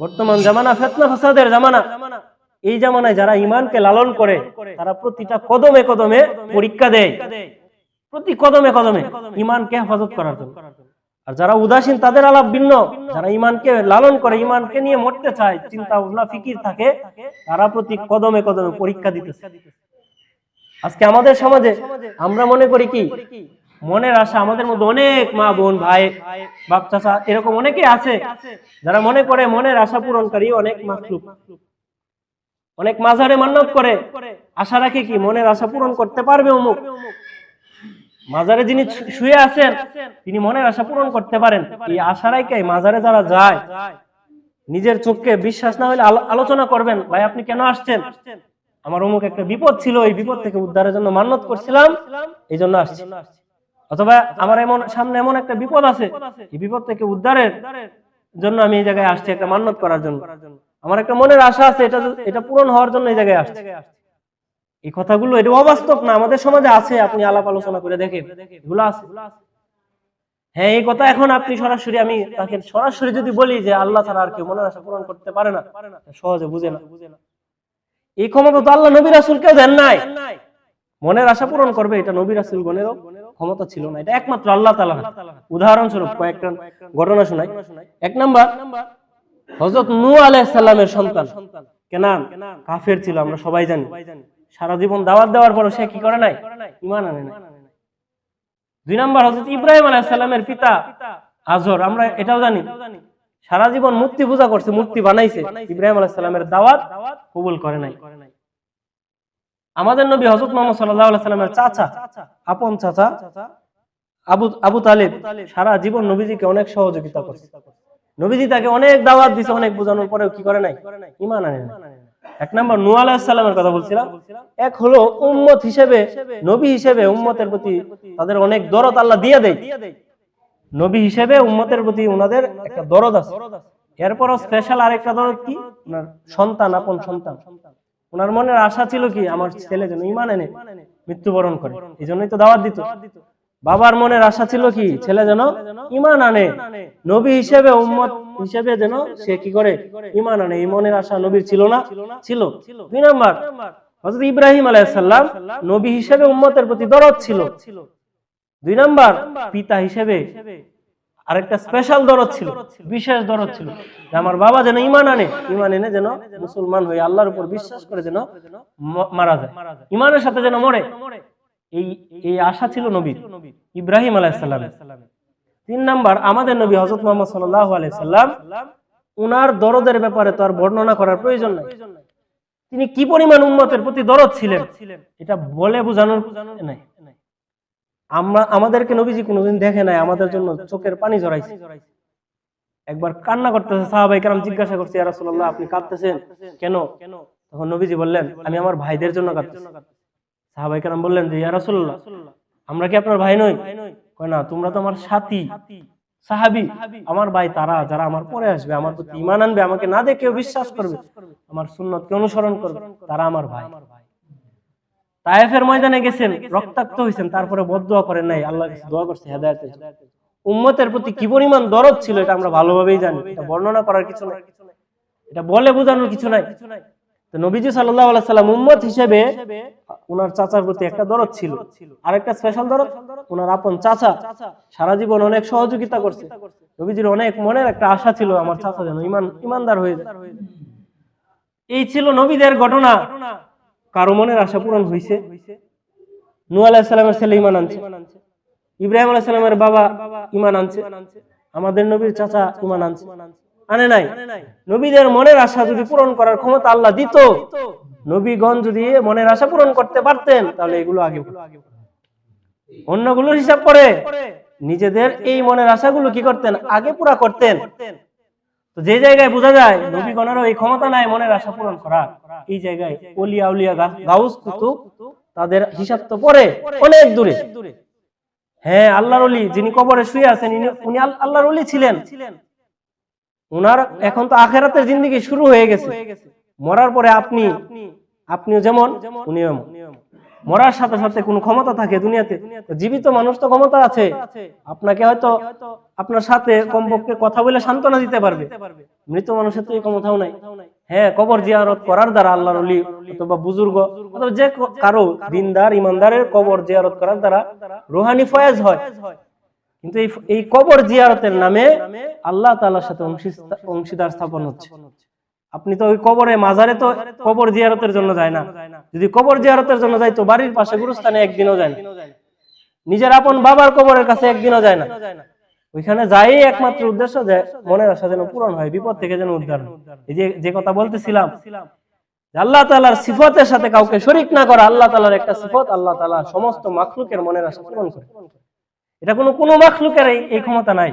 বর্তমান জামানা ফিতনা ফাসাদের জামানা। এই জামানায় যারা ঈমানকে লালন করে তারা প্রতিটা কদমে কদমে পরীক্ষা দেয়, প্রতি কদমে কদমে ঈমানকে হেফাজত করার জন্য। আর যারা উদাসীন তাদের আলাপ ভিন্ন। যারা ঈমানকে লালন করে, ঈমানকে নিয়ে মরতে চায়, চিন্তা ভাবনা ফিকির থাকে, তারা প্রতি কদমে কদমে পরীক্ষা দিতেছে। আজকে আমাদের সমাজে আমরা মনে করি কি, মনের আশা আমাদের মধ্যে অনেক মা বোন ভাই বাপ চাচা এরকম অনেকে আছে যারা মনে করে মনের আশা পূরণকারী অনেক মাখলুক, অনেক মাজারে মান্নাত করে, আশা রাখে কি মনের আশা পূরণ করতে পারবে অমুক। মাজারে যিনি শুয়ে আছেন তিনি মনের আশা পূরণ করতে পারেন। এই আশা রাখে মাজারে যারা যায়, নিজের চোখকে বিশ্বাস না হলে আলোচনা করবেন, ভাই আপনি কেন আসছেন? আমার অমুক একটা বিপদ ছিল, এই বিপদ থেকে উদ্ধারের জন্য মান্নত করছিলাম, এই জন্য আসছি। অথবা আমার সামনে এমন একটা বিপদ আছে, এই বিপদ থেকে উদ্ধারের জন্য আমি এই জায়গায় আসছি, একটা মান্নত করার জন্য। আমার একটা মনের আশা আছে, এটা পূরণ হওয়ার জন্য এই জায়গায় আসছি। এই কথাগুলো এটা অবাস্তব না, আমাদের সমাজে আছে, আপনি আলাপ আলোচনা করে দেখেন, এগুলো আছে। হ্যাঁ, এই কথা এখন আপনি সরাসরি, আমি তাকে সরাসরি যদি বলি যে আল্লাহ ছাড়া আর কেউ মনের আশা পূরণ করতে পারে না, সহজে বুঝে না। এই ক্ষমতা তো আল্লাহ নবী রাসূলকে দেন নাই। মনের আশা পূরণ করবে এটা নবী রাসূলগণেরও ক্ষমতা ছিল না, এটা একমাত্র আল্লাহ তাআলা। উদাহরণস্বরূপ কয়েকটা ঘটনা শোনাই। এক নাম্বার, হযরত নূহ আলাইহিস সালামের সন্তান কেনান কাফের ছিল, আমরা সবাই জানি। সারা জীবন দাওয়াত দেওয়ার পর সে কি করে নাই? ঈমান আনে নাই। দুই নাম্বার, হযরত ইব্রাহিম আলাইহিস সালামের পিতা আজর, আমরা এটাও জানি, সারা জীবন মূর্তি পূজা করছে, মূর্তি বানাইছে, ইব্রাহিম আলাইহিস সালামের দাওয়াত কবুল করে নাই। আমাদের নবী হযরত মুহাম্মদ সাল্লাল্লাহু আলাইহি সাল্লামের চাচা, আপন চাচা আবু তালিব সারা জীবন নবীজিকে অনেক সহযোগিতা করছে, নবীজি তাকে অনেক দাওয়াত দিয়েছে, অনেক বোঝানোর পরেও কি করে নাই? ঈমান আনে নাই। এক নাম্বার নূহ আলাইহিস সালামের কথা বলছিলাম। এক হলো উম্মত হিসেবে, নবী হিসেবে উম্মতের প্রতি তাদের অনেক দরদ আল্লাহ দিয়ে দেয়। নবী হিসেবে উম্মতের প্রতি ওনাদের একটা দরদ আছে। এরপরও স্পেশাল আরেকটা দরদ কি? ওনার সন্তান, আপন সন্তান। ওনার মনের আশা ছিল কি আমার ছেলে যেন ঈমান এনে মৃত্যুবরণ করে, এই জন্যই তো দাওয়াত দিত। বাবার মনের আশা ছিল কি ছেলে যেন ঈমান আনে, নবী হিসেবে উম্মত হিসেবে যেন সে কি করে? ঈমান আনে। এই মনের আশা নবীর ছিল না? ছিল। দুই নাম্বার, হযরত ইব্রাহিম আলাইহিস সালাম নবী হিসেবে উম্মতের প্রতি দরদ ছিল। দুই নাম্বার, পিতা হিসেবে আরেকটা স্পেশাল দরদ ছিল, বিশেষ দরদ ছিল যে আমার বাবা যেন ঈমান আনে, ঈমান এনে যেন মুসলমান হয়ে আল্লাহর উপর বিশ্বাস করে যেন মারা যায়, ঈমানের সাথে যেন মরে। এই আশা ছিল নবী ইব্রাহিম আলাইহিস সালামের। তিন নাম্বার, আমাদের নবী হযরত মুহাম্মদ সাল্লাল্লাহু আলাইহি সাল্লাম, উনার দরদের ব্যাপারে তো আর বর্ণনা করার প্রয়োজন নাই। তিনি কি পরিমাণ উম্মতের প্রতি দরদ ছিলেন এটা বলে বোঝানোর নাই। আমাদেরকে নবীজি কোনোদিন দেখে নাই, আমাদের জন্য চোখের পানি ঝরাইছে। একবার কান্না করতেছে, সাহাবায়ে কেরাম জিজ্ঞাসা করছে, ইয়া রাসূলুল্লাহ আপনি কাঁদতেছেন কেন? তখন নবীজি বললেন, আমি আমার ভাইদের জন্য কাঁদতেছি। সাহাবায়ে কেরাম বললেন যে ইয়া রাসূলুল্লাহ আমরা কি আপনার ভাই নই? কয় না, তোমরা তো আমার সাথী সাহাবী, আমার ভাই তারা যারা আমার পরে আসবে, আমার প্রতি ঈমান আনবে, আমাকে না দেখেও বিশ্বাস করবে, আমার সুন্নতকে অনুসরণ করবে, তারা আমার ভাই। তায়েফের ময়দানে গেছেন, রক্তাক্ত হয়েছেন, তারপরে বদদোয়া করেন নাই, আল্লাহর কাছে দোয়া করছে হেদায়েতের জন্য। উম্মতের প্রতি কি পরিমাণ দরদ ছিল এটা আমরা ভালোভাবেই জানি, এটা বর্ণনা করার কিছু নাই, এটা বলে বোঝানোর কিছু নাই। তো নবীজি সাল্লাল্লাহু আলাইহি সাল্লাম উম্মত হিসেবে ওনার চাচার প্রতি একটা দরদ ছিল। আরেকটা স্পেশাল দরদ, ওনার আপন চাচা সারা জীবন অনেক সহযোগিতা করছে, নবীজির অনেক মনের একটা আশা ছিল আমার চাচা যেন ঈমানদার হয়ে যায়। এই ছিল নবীদের ঘটনা। কারো মনের আশা পূরণ হয়েছে। নূহ আলাইহিস সালামের ছেলে ঈমান আনছে, ইব্রাহিম আলাইহিস সালামের বাবা ঈমান আনছে, আমাদের নবীর চাচা ঈমান আনছে, আনে নাই। নবীদের মনের আশা যদি পূরণ করার ক্ষমতা আল্লাহ দিত, নবীগণ যদি মনের আশা পূরণ করতে পারতেন, তাহলে এগুলো আগে অন্যগুলোর হিসাব করে নিজেদের এই মনের আশাগুলো কি করতেন? আগে পুরা করতেন। তো যে জায়গায় বোঝা যায় নবীগণেরও এই ক্ষমতা নাই মনের আশা পূরণ করা, এই জায়গায় ওলিয়া উলিয়া গাউস কুতুব তাদের হিসাব তো পরে অনেক দূরে। হ্যাঁ, আল্লাহর ওলি যিনি কবরে শুয়ে আছেন উনি আল্লাহর ওলি ছিলেন। উনার এখন তো আখিরাতের জিন্দেগি শুরু হয়ে গেছে। মরার পরে আপনিও যেমন উনিও এমন। মরার সাথে সাথে কোন ক্ষমতা থাকে দুনিয়াতে? জীবিত মানুষ তো ক্ষমতা আছে, আপনাকে হয়তো আপনার সাথে কমপক্ষে কথা বলে সান্ত্বনা দিতে পারবে, মৃত মানুষের তো এই ক্ষমতাও নাই। হ্যাঁ, কবর জিয়ারত করার দ্বারা আল্লাহর ওলি অথবা বুজুর্গ অথবা যে কারো দিনদার ইমানদারের কবর জিয়ারত করার দ্বারা রুহানি ফয়েজ হয়, কিন্তু এই কবর জিয়ারতের নামে আল্লাহ তাআলার সাথে অংশীদার স্থাপন হচ্ছে। আপনি তো ওই কবরে মাজারে তো কবর জিয়ারতের জন্য যায় না। যদি কবর জিয়ারতের জন্য যায় তো বাড়ির পাশে গুরুস্থানে একদিনও যায় না, নিজের আপন বাবার কবরের কাছে একদিনও যায় না। ওইখানে যাই একমাত্র উদ্দেশ্য যে মনের আশা যেন পূরণ হয়, বিপদ থেকে যেন উদ্ধার হয়। এই যে কথা বলতেছিলাম, আল্লাহ তাআলার সিফতের সাথে কাউকে শরীক না করা, আল্লাহ তাআলার একটা সিফত, আল্লাহ তাআলা সমস্ত মাখলুকের মনের আশা পূরণ করে। এটা কোনো মাখলুকের এই ক্ষমতা নাই।